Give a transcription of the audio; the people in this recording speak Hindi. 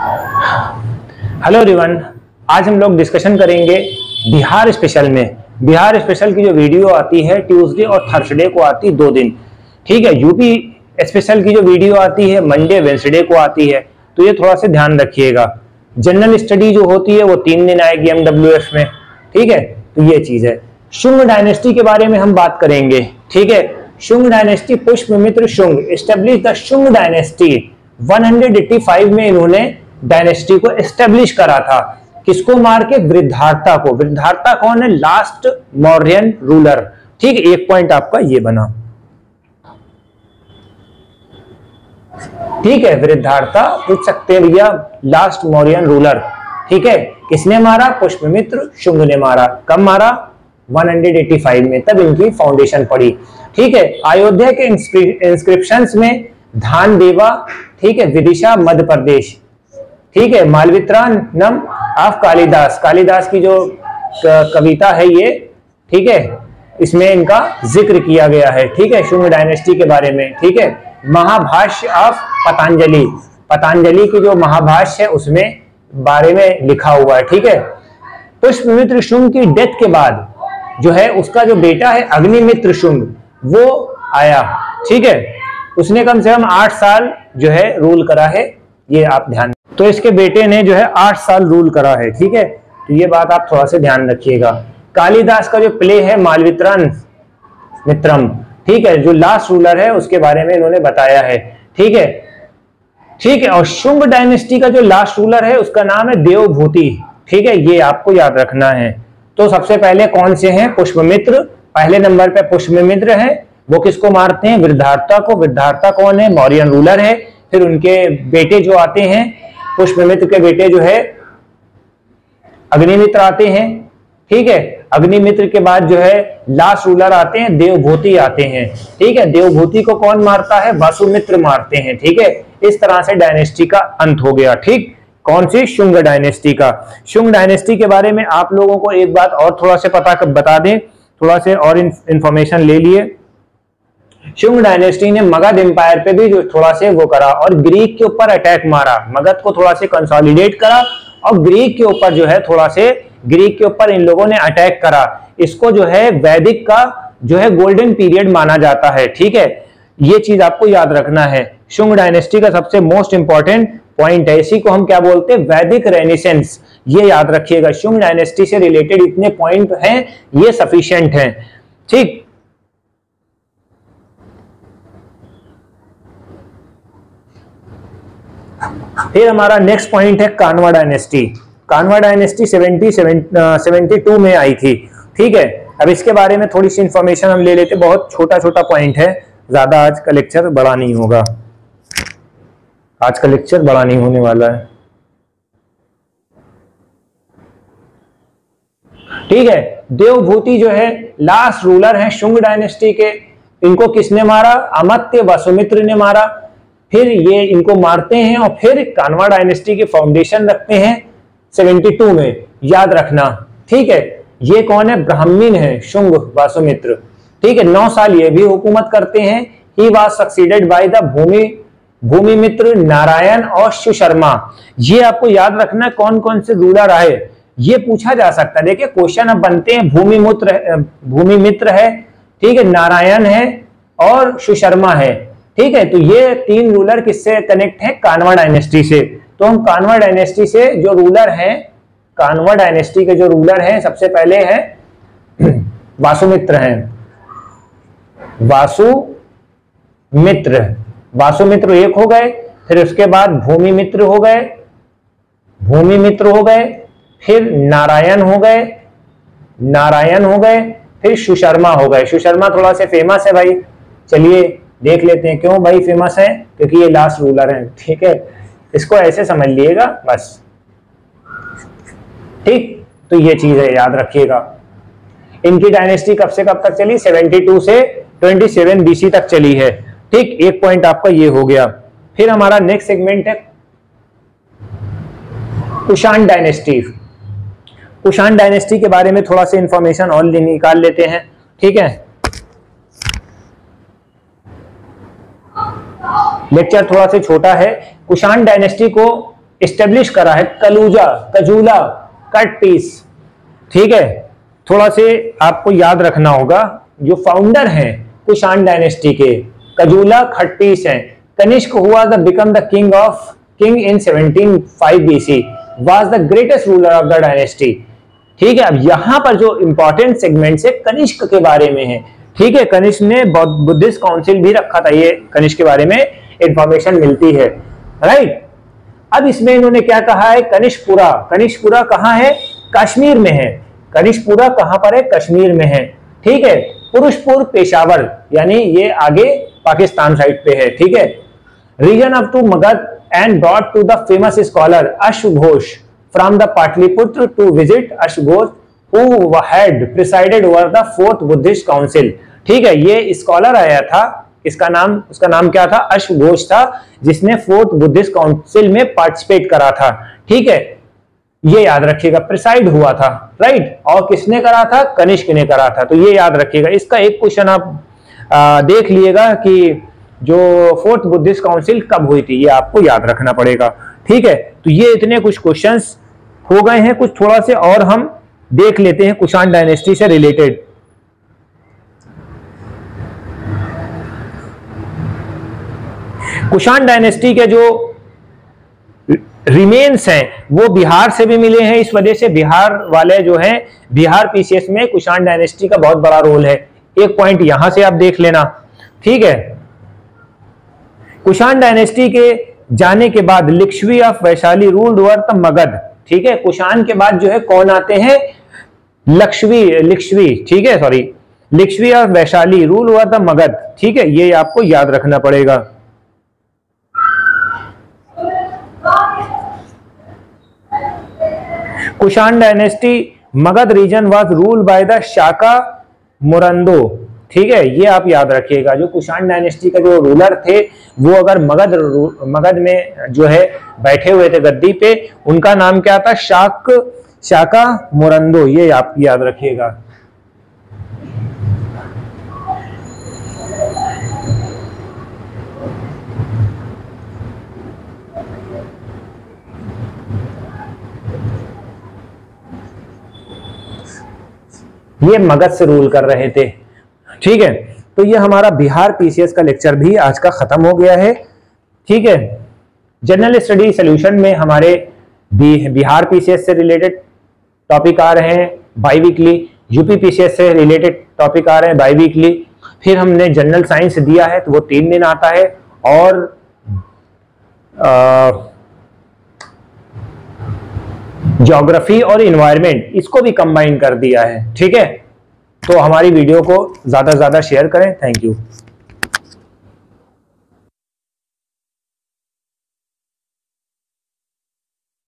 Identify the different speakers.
Speaker 1: हेलो एवरीवन, आज हम लोग डिस्कशन करेंगे बिहार स्पेशल में। बिहार स्पेशल की जो वीडियो आती है ट्यूसडे और थर्सडे को आती है 2 दिन, ठीक है। यूपी स्पेशल की जो वीडियो आती है मंडे वेंसडे को आती है, तो ये थोड़ा सा ध्यान रखिएगा। जनरल स्टडी जो होती है वो 3 दिन आएगी एमडब्ल्यूएस में, ठीक है। तो ये चीज है। शुंग डायनेस्टी के बारे में हम बात करेंगे, ठीक है। Shunga dynasty, Pushyamitra Shunga establish the Shunga dynasty 185 में इन्होंने डायनेस्टी को एस्टेब्लिश करा था। किसको मार के? वृद्धार्ता को। वृद्धार्ता कौन है? लास्ट मौर्यन रूलर, ठीक है। एक पॉइंट आपका ये बना, ठीक है। वृद्धार्ता पूछ सकते हैं भैया, लास्ट मौर्यन रूलर, ठीक है। किसने मारा? पुष्यमित्र शुंग ने मारा। कब मारा? 185 में, तब इनकी फाउंडेशन पड़ी, ठीक है। अयोध्या के इंस्क्रिप्शंस में धानदेवा, ठीक है, विदिशा मध्य प्रदेश, ठीक है। मालवित्रानम ऑफ कालिदास, कालिदास की जो कविता है ये, ठीक है, इसमें इनका जिक्र किया गया है, ठीक है, शुंग डायनेस्टी के बारे में, ठीक है। महाभाष्य ऑफ पतंजलि, पतंजलि की जो महाभाष्य है उसमें बारे में लिखा हुआ है, ठीक है। पुष्यमित्र शुंग की डेथ के बाद जो है उसका जो बेटा है अग्निमित्र शुंग, वो आया, ठीक है। उसने कम से कम 8 साल जो है रूल करा है, ये आप ध्यान। तो इसके बेटे ने जो है 8 साल रूल करा है, ठीक है। तो ये बात आप थोड़ा सा ध्यान रखिएगा। कालिदास का जो प्ले है मालवित्रान मित्रम, ठीक है, जो लास्ट रूलर है उसके बारे में इन्होंने बताया है, ठीक है, ठीक है। और शुंग डायनेस्टी का जो लास्ट रूलर है उसका नाम है देवभूति, ठीक है, ये आपको याद रखना है। तो सबसे पहले कौन से हैं? पुष्यमित्र, पहले नंबर पे पुष्यमित्र है। वो किसको मारते हैं? वृद्धार्ता को। वृद्धार्ता कौन है? मौर्यन रूलर है। फिर उनके बेटे जो आते हैं, पुष्यमित्र के बेटे जो है अग्निमित्र आते हैं, ठीक है। अग्निमित्र के बाद जो है लास्ट रूलर आते हैं देवभूति आते हैं, ठीक है। देवभूति को कौन मारता है? वसुमित्र मारते हैं, ठीक है। इस तरह से डायनेस्टी का अंत हो गया, ठीक। कौन सी? शुंग डायनेस्टी का। शुंग डायनेस्टी के बारे में आप लोगों को एक बात और थोड़ा से बता दें, थोड़ा से और इंफॉर्मेशन ले लिए। शुंग डायनेस्टी ने मगध एम्पायर पे भी जो थोड़ा से वो करा और ग्रीक के ऊपर अटैक मारा। मगध को थोड़ा से कंसोलिडेट करा और ग्रीक के ऊपर जो है थोड़ा से ग्रीक के ऊपर इन लोगों ने अटैक करा। इसको जो है वैदिक का जो है गोल्डन पीरियड माना जाता है, ठीक है। ये चीज आपको याद रखना है। शुंग डायनेस्टी का सबसे मोस्ट इंपॉर्टेंट पॉइंट है, इसी को हम क्या बोलते हैं? वैदिक रेनेसेंस। ये याद रखिएगा, शुंग डायनेस्टी से रिलेटेड इतने पॉइंट हैं, ये सफिशिएंट हैं, ठीक। फिर हमारा नेक्स्ट पॉइंट है कान्वा डायनेस्टी। कान्वा डायनेस्टी 72 में आई थी, ठीक है। अब इसके बारे में थोड़ी सी इंफॉर्मेशन हम ले लेते, बहुत छोटा छोटा पॉइंट है, ज्यादा आज का लेक्चर बड़ा नहीं होगा, आज का लेक्चर बड़ा नहीं होने वाला है, ठीक है। देवभूति जो है लास्ट रूलर है शुंग डायनेस्टी के। इनको किसने मारा? अमात्य वसुमित्र ने मारा। फिर ये इनको मारते हैं और फिर कान्वा डायनेस्टी की फाउंडेशन रखते हैं 72 में, याद रखना, ठीक है। ये कौन है? ब्राह्मण है शुंग वसुमित्र, ठीक है। 9 साल ये भी हुकूमत करते हैं। He was succeeded by the Bhumimitra, Narayan और सुशर्मा। ये आपको याद रखना कौन कौन से रूलर आए, ये पूछा जा सकता है। देखिए क्वेश्चन अब बनते हैं, भूमिमित्र है, ठीक है, नारायण है और सुशर्मा है, ठीक है। तो ये 3 रूलर किससे कनेक्ट है? कान्वा डायनेस्टी से। तो हम कान्वा डायनेस्टी से जो रूलर हैं, कान्वा डायनेस्टी के जो रूलर हैं, सबसे पहले हैं वासुमित्र हैं, वासुमित्र एक हो गए। फिर उसके बाद भूमिमित्र हो गए, फिर नारायण हो गए, फिर सुशर्मा हो गए। सुशर्मा थोड़ा सा फेमस है भाई, चलिए देख लेते हैं क्यों भाई फेमस है, क्योंकि ये लास्ट रूलर हैं, ठीक है। इसको ऐसे समझ लिएगा बस, ठीक। तो ये चीज है, याद रखिएगा। इनकी डायनेस्टी कब से कब तक चली? 72 से 27 BC तक चली है, ठीक। एक पॉइंट आपका ये हो गया। फिर हमारा नेक्स्ट सेगमेंट है कुषाण डायनेस्टी। कुषाण डायनेस्टी के बारे में थोड़ा सा इंफॉर्मेशन और निकाल लेते हैं, ठीक है। लेक्चर थोड़ा सा छोटा है। कुषाण डायनेस्टी को एस्टेब्लिश करा है कलूजा, कजूला, कटपीस। ठीक है, थोड़ा से आपको याद रखना होगा, जो फाउंडर हैं कुषाण डायनेस्टी के, कजूला खटपीस हैं। कनिष्क हुआ the become the king in 1705 BC, was the greatest ruler of the dynasty. ठीक है, अब यहां पर जो इंपॉर्टेंट सेगमेंट है कनिष्क के बारे में है। ठीक है, कनिष्क ने बुद्धिस्ट काउंसिल भी रखा था, ये कनिष्क के बारे में इंफॉर्मेशन मिलती है, राइट। अब इसमें इन्होंने क्या कहा है, कनिष्कपुरा। कनिष्कपुरा कहाँ है, कश्मीर में है। कनिष्कपुरा कहां पर है, कश्मीर में है। ठीक है, पुरुषपुर पेशावर, यानी ये आगे पाकिस्तान साइड पे है। ठीक है, reason up to Magadh and brought to the famous scholar अश्वघोष from the Pataliputra to visit अश्वघोष who had presided over the fourth Buddhist Council। ठीक है, ये स्कॉलर आया था, उसका नाम क्या था, अश्वघोष था, जिसने फोर्थ बुद्धिस्ट काउंसिल में पार्टिसिपेट करा था। ठीक है, ये याद रखिएगा, प्रिसाइड हुआ था, राइट। और किसने करा था, कनिष्क ने करा था, तो ये याद रखिएगा। इसका एक क्वेश्चन आप देख लीजिएगा कि जो फोर्थ बुद्धिस्ट काउंसिल कब हुई थी, ये आपको याद रखना पड़ेगा। ठीक है, तो ये इतने कुछ क्वेश्चंस हो गए हैं, कुछ थोड़ा से और हम देख लेते हैं कुषाण डायनेस्टी से रिलेटेड। कुषाण डायनेस्टी के जो रिमेन्स हैं वो बिहार से भी मिले हैं, इस वजह से बिहार वाले जो हैं, बिहार पीसीएस में कुषाण डायनेस्टी का बहुत बड़ा रोल है। एक पॉइंट यहां से आप देख लेना। ठीक है, कुषाण डायनेस्टी के जाने के बाद Licchavi of Vaishali ruled over the Magadha. ठीक है, कुषाण के बाद जो है कौन आते हैं, लिच्छवी। ठीक है, sorry, Licchavi of Vaishali rule over the Magadha. ठीक है, ये आपको याद रखना पड़ेगा। Kushan dynasty Magadha region was ruled by the Shaka Murundas. ठीक है, ये आप याद रखिएगा, जो कुषाण डायनेस्टी का जो रूलर थे वो अगर मगध में जो है बैठे हुए थे गद्दी पे, उनका नाम क्या था, शाका मुरंदो, ये आप याद रखिएगा। ये मगध से रूल कर रहे थे। ठीक है, तो ये हमारा बिहार पीसीएस का लेक्चर भी आज का खत्म हो गया है। ठीक है, जनरल स्टडी सॉल्यूशन में हमारे बिहार पीसीएस से रिलेटेड टॉपिक आ रहे हैं बाई वीकली, यूपी पीसीएस से रिलेटेड टॉपिक आ रहे हैं बाई वीकली। फिर हमने जनरल साइंस दिया है तो वो 3 दिन आता है, और ज्योग्राफी और इन्वायरमेंट इसको भी कंबाइन कर दिया है। ठीक है, तो हमारी वीडियो को ज्यादा से ज्यादा शेयर करें। Thank you.